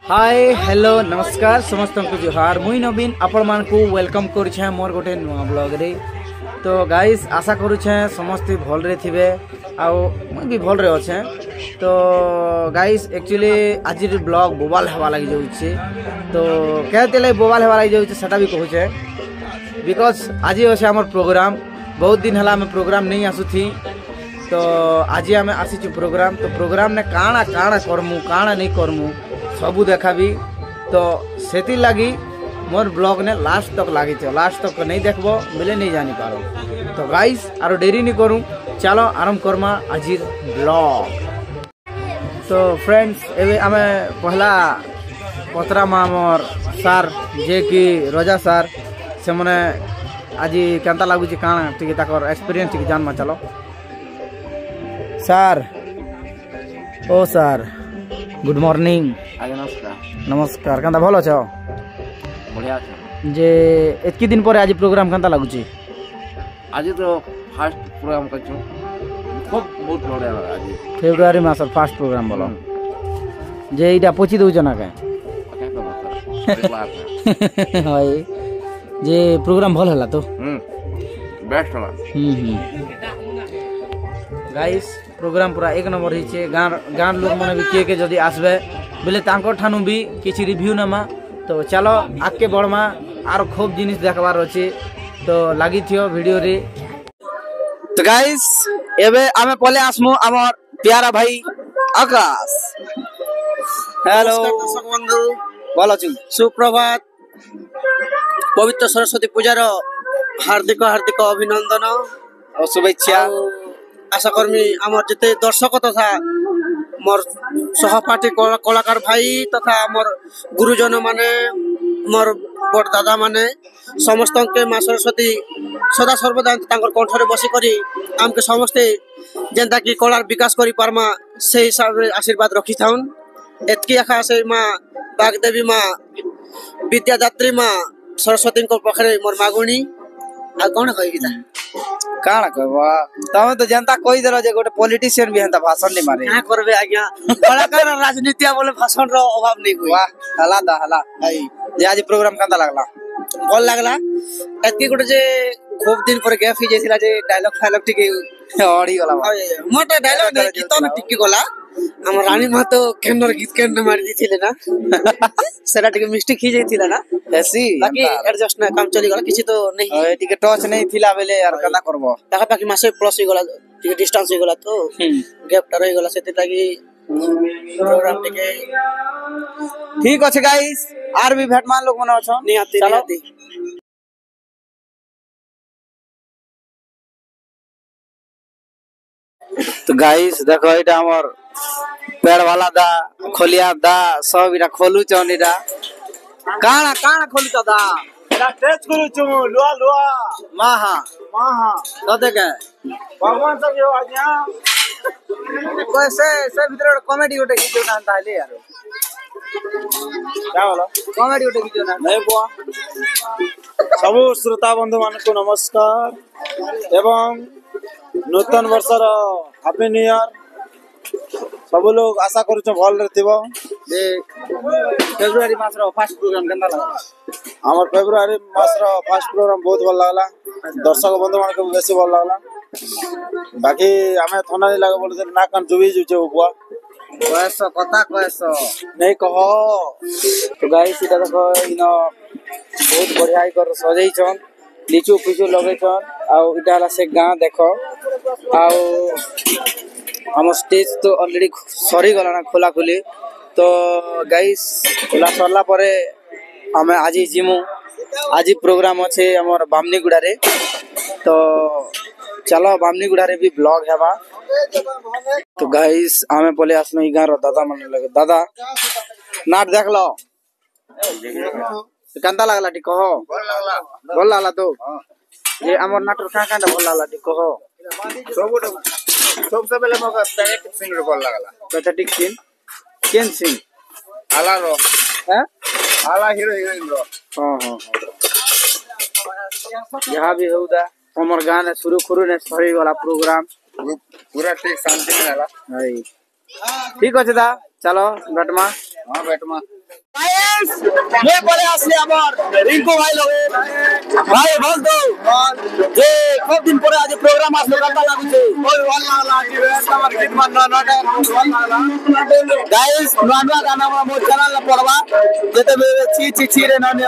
Hi hello नमस्कार समस्त को जोहार मुई नवीन आपण मान को वेलकम करुछे मोर गोटे नुआ ब्लॉग रे। तो गाइस आशा करुछे समस्त भल रे थिबे आउ मुई भी भल रे अच्छे। तो गाइस एक्चुअली आज ब्लॉग बोबाल हवा लगी जाउछे। तो कहते ले बोबाल हवा लगी जाउछे सेटा भी कहूछे बिकॉज आज अच्छे हमर प्रोग्राम बहुत दिन हला में प्रोग्राम नहीं आसुथी। तो आज आम आसी प्रोग्राम तो प्रोग्राम ने काଣା काଣା करमु काଣା नहीं करमु सबू देखा भी। तो सेति लगी मोर ब्लॉग ने लास्ट तक लगी लास्ट तक नहीं देखबो मिले नहीं जानी पारो। तो गाइस आरो देरी नहीं करूँ चलो आरंभ करमा आज ब्लॉग। तो फ्रेंड्स एवे आमे पहला पतरा मोर सार जे कि रजा सार से मने आज केंता लागुची काଣା टिके ताकर एक्सपीरियंस टिके जानमा चलो। सार ओ सार गुड मॉर्निंग। नमस्कार नमस्कार केंता भल अछ? बढ़िया अच्छा। जे एतकी दिन पर आज प्रोग्राम केंता लागुची? आज तो फास्ट प्रोग्राम करछु खूब बहुत बढ़िया लगा। आज फेब्रुआरी मास फास्ट प्रोग्राम बोलो जे इटा पोची दउछ ना के हाय जे प्रोग्राम भल हला तो बेस्ट हला। गाइस प्रोग्राम पूरा एक नंबर हिचे। गान लोग माने भी किए के जदी आसबे बोले तांको ठानु भी किछि रिव्यू नमा। तो चलो आके बड़मा आरो खूब जिनिस देखबार अछि तो लागि थियो वीडियो रे। तो गाइस एबे आमे पले आसमु हमर प्यारा भाई आकाश। हेलो दर्शक बंधु भल अछि? सुप्रभात। पवित्र सरस्वती पूजार हार्दिक हार्दिक अभिनंदन और शुभेच्छा। आशा कर्मी आमर जिते दर्शक तथा मोर सहपाठी कलाकार भाई तथा मोर गुरुजन माने मोर बड़ दादा माने समस्त के मां सरस्वती सदा सर्वदा तांकर कंठरे बसी करी आमके समस्ते जेंता कि कलार विकास करी पारमा से हिसाब रे आशीर्वाद रखी थाउन। एतकी आशा से मां बागदेवी मां विद्यादात्री मां सरस्वती को पखरे मोर मागुणी आ कोन कहि ता काଣା कहबा तमे तो जनता कहि देलो जे गोटे पॉलिटिशियन भी हंता भाषण नहीं मारे क्या करबे आज्ञा कलाकार राजनीति बोले भाषण रो अभाव नहीं हुई। वाह हला दा हला भाई जे आज प्रोग्राम केंता लागला? भल लागला। एतकी गोटे जे खूब दिन पर गैप ही जेथिला जे डायलॉग फायलॉग टिके अड़ी गला मोटे डायलॉग दे गीत में टिके गला। हम रानी मां तो केनर गीत केन मार दिथिले ना सेरा टिके मिस्टेक ही जेथिला ना ऐसी बाकी एडजस्ट ना काम चली गला किछि तो नहीं ए टिके टच नहीं थिला बेले यार केंता करबो ताका बाकी मासे प्लस ही गला टिके डिस्टेंस ही गला तो गैप टा रही गला सेति लागी प्रोग्राम टिके ठीक अछि गाइस आर भी भेटमान लोग मने अछो निहाती निहाती। तो गाइस देखो एटा हमर पेड़ वाला दा खोलिया दा सब इरा खोलु चन इरा काଣା काଣା खोलु च दा एरा टेस्ट करू छु लुआ लुआ माहा माहा सते के भगवान सब यो आज्ञा कैसे से भीतर कॉमेडी गोटे गीत ना ताले यार क्या बोलो कॉमेडी गोटे गीत ना नहीं बुआ सब श्रोता बंधु मान को नमस्कार एवं नूतन वर्षर हैप्पी न्यू ईयर। सब लोग आशा करू छ भल रहतिबो। जे फेब्रुआरी मास रो फर्स्ट प्रोग्राम केंता लागला? हमर फेब्रुआरी मास रो फर्स्ट प्रोग्राम बहुत भल लागला। दर्शक बंधु मान को बेसी भल लागला। बाकी हमें थोना नहीं लागे बोले ना कान जुबी जुचे बुआ कैसो कथा कैसो नहीं कहो। तो गाइस इटा देखो इनो बहुत बढ़िया ही कर सजई छन लिचू पिचू लगे छन आ इटा हला से गां देखो आ हम स्टेज तो ऑलरेडी सरी गला ना खोला खुली। तो गाइस खोला सरला परे हमें आज जिमु आज प्रोग्राम अच्छे हमर बामनीगुड़ा रे। तो चलो बामनीगुड़ा रे भी ब्लॉग हेबा। तो गाइस हमें पले आसनो ई गारो दादा मन लगे दादा नाट देख लो केंता लागला टी कहो? भल लागला तो ये हमर नाटर का कांदा भल लागला टी कहो? सबसे पहले मका पैथेटिक सीन रे भल लागला। पैथेटिक सीन केन सीन आला रो हैं आला हीरो हीरोइन रो हां यहाँ भी होदा हमर गाना शुरू करू ने सही वाला प्रोग्राम पूरा ठीक शांति में रहला। ठीक अछि दा चलो बैठमा। हां बैठमा। मैं पड़े আসলে আমার রিঙ্কু ভাই লগে ভাই বল তো যে কত দিন পরে আজ প্রোগ্রাম আসলো কেমন লাগছে ওই ভালো লাগলা আজি আমার গীত মান নাটা ভালো লাগলা গাইস নয়া গানা মোর চ্যানেল পড়বা যেতে চি চি চি রে ননে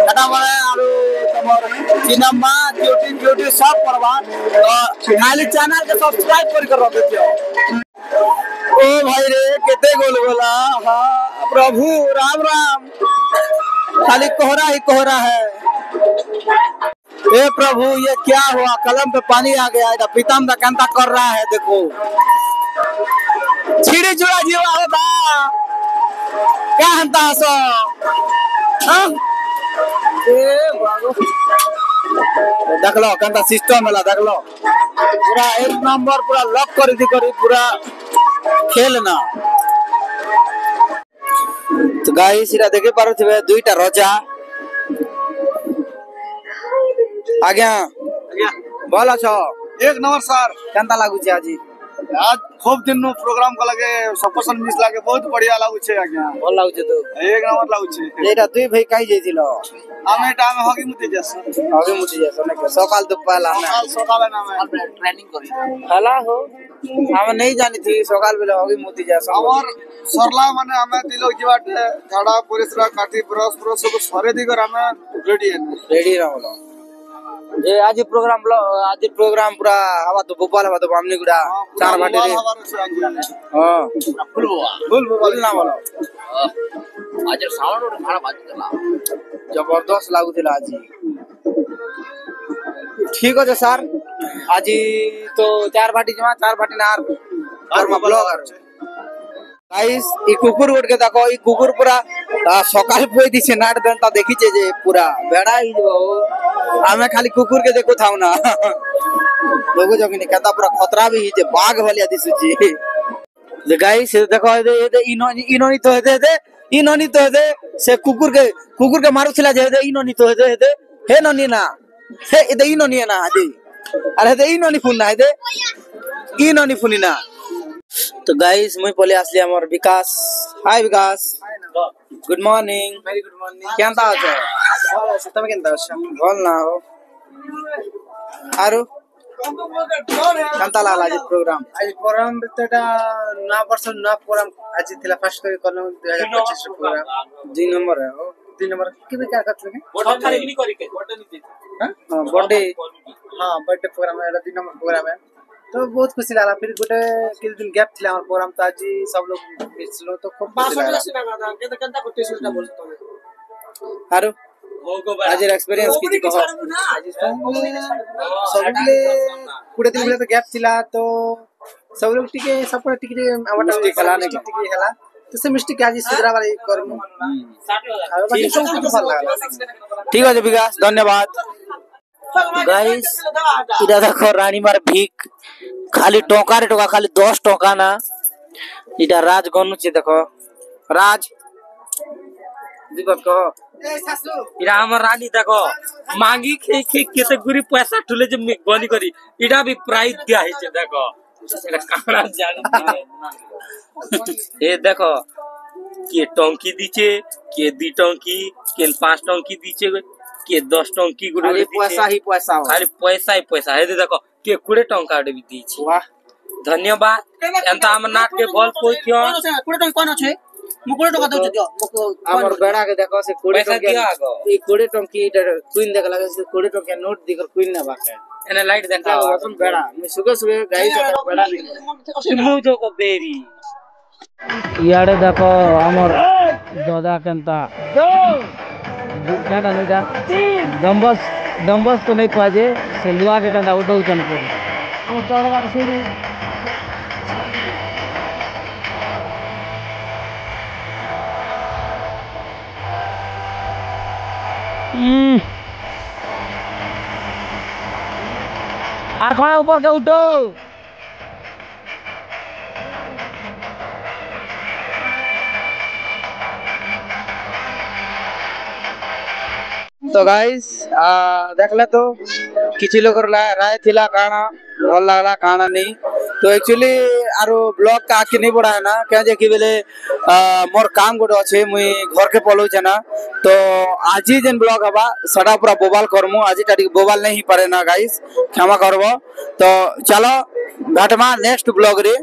এটা মানে আরো তোমার সিনেমা ডিউটি সব পড়বা খালি চ্যানেল কে সবস্ক্রাইব कर रखियो ओ भाई रे केते गोल गोला हाँ प्रभु राम राम खाली कोहरा ही कोहरा है। हे प्रभु ये क्या हुआ कलम पे पानी आ गया है पीतम का कंता कर रहा है देखो छिड़ी जुड़ा जीवा होता क्या हंता सो हाँ देख लो कंता सिस्टम वाला देख लो पूरा एक नंबर पूरा लॉक कर दी करी पूरा खेलना तो गाइस इरा देखे पारो थे दुईटा रजा आज्ञा भल अछ एक नंबर सर केनता लागु छे आज आज खूब दिन नु प्रोग्राम को लगे सपोसन मिस लागे बहुत बढ़िया लागु छे आज्ञा भल लागु छे तो एक नंबर लागु छे एटा दुई भाई काई जेतिलो आमे टाइम हगी मुति जस ना सकाल तो पहला सकाले ना में ट्रेनिंग करी हला हो हम नहीं जानी थी सकाल बेला हगी मुति जा हमर सरला माने हमें दिलो की बाटे झाड़ा परिसरा काटी ब्रश सब सरे दिगर हमें रेडी रहलो ये आज प्रोग्राम पूरा हवा तो भोपाल हवा तो बामनी गुड़ा चार भाटे रे हां फुल बोल ना बोलो आज साउंड और भाड़ा बाजी देला जबरदस्त लागुथिला आज ठीक है सर आज तो चार भाटी जमा चार भाटी ना और ब्लॉगर गाइस ई कुकुर उठ के देखो ई कुकुर पूरा सकाल पोई दिसे नाट दंता देखिचे जे पूरा बेड़ा ही जबो हमें खाली कुकुर के देखो थाउ ना लोगो जगनी कता पूरा खतरा भी जे बाघ भलिया दिसुची जे गाइस देखो ए इनोनी तो दे से कुकुर के मारुथिला जे इनोनी तो दे हे ननी ना हे ए इनोनी ना दे अरे हे इनोनी फुन ना दे इनोनी फुनी ना तो गाइस मुई पले असली हमर Vikas hi Vikas good morning very good morning केनता अछ भल अछ तमे केनता अछ भल ना हो आरो केनता लागला आज प्रोग्राम बेतटा ना वर्ष ना प्रोग्राम आज थिला फर्स्ट कर करनो 2025 प्रोग्राम 2 नंबर है हो 2 नंबर के भी क्या करत लगे बर्थडे नहीं करी के बर्थडे नहीं हां बर्थडे प्रोग्राम है 2 नंबर प्रोग्राम है तो बहुत खुशी लगा फिर गोटे किस दिन गैप थिला हमर प्रोग्राम तो आज सब लोग मिसलो तो खूब खुशी लगा के तो कंता कोटे सुटा बोलतो आरो आज एक्सपीरियंस की कहो आज सब ले पूरे दिन तो गैप थिला तो सब लोग टिके सब टिके आवटा खेला नहीं टिके खेला तो से मिस्टेक आज सुधरा वाली करमु ठीक है विकास धन्यवाद गाइस इधर देखो रानी मार भीख खाली टोका रे टोका खाली 10 टोका ना इधर राज गनु छे देखो राज दीपक कहो इरा हमर रानी देखो मांगी खे केते गुरी पैसा ठुले जे गनी करी इडा भी प्राइस दिया है छे देखो एला काना जान ए देखो के टंकी दीचे के 2 टंकी के 5 टंकी दीचे के 10 टंकी गुडी पैसा ही पैसा खाली पैसा ही पैसा हे देखो के 20 टंका डे भी दीचे वाह धन्यवाद एंता हम नाट के बल कोई क्यों 20 टंका कोन छै मु 20 टंका दउ दियो हमर बेड़ा के देखो से 20 टंका ई 20 टंकी क्वीन देख लगे से 20 टंका नोट दिकर क्वीन ना बाके एने लाइट देखा अपन बेड़ा मैं सुबह गाइस बेड़ा सिमु जो को बेरी याडे देखो हमर दादा केनता केनता नइटा डम्बस तो नहीं पाजे से लुआ के केनता उठौ चन को हम चढ़वा से আর কোন ऊपर के उठो तो गाइस देखले तो किछि लोग राय थिला काना भल लागला काना नहीं तो एक्चुअली आरो ब्लॉग का आके नहीं बढ़ा है ना क्या जे कि बेले मोर काम गोटे अच्छे मुई घर के पलौ ना तो आज ही जेन ब्लॉग हवा सड़ा पूरा बोबाल करमु आज टाटी बोबाल नहीं पारे ना गाइस क्षमा करबो तो चलो भेटमा नेक्स्ट ब्लॉग रे।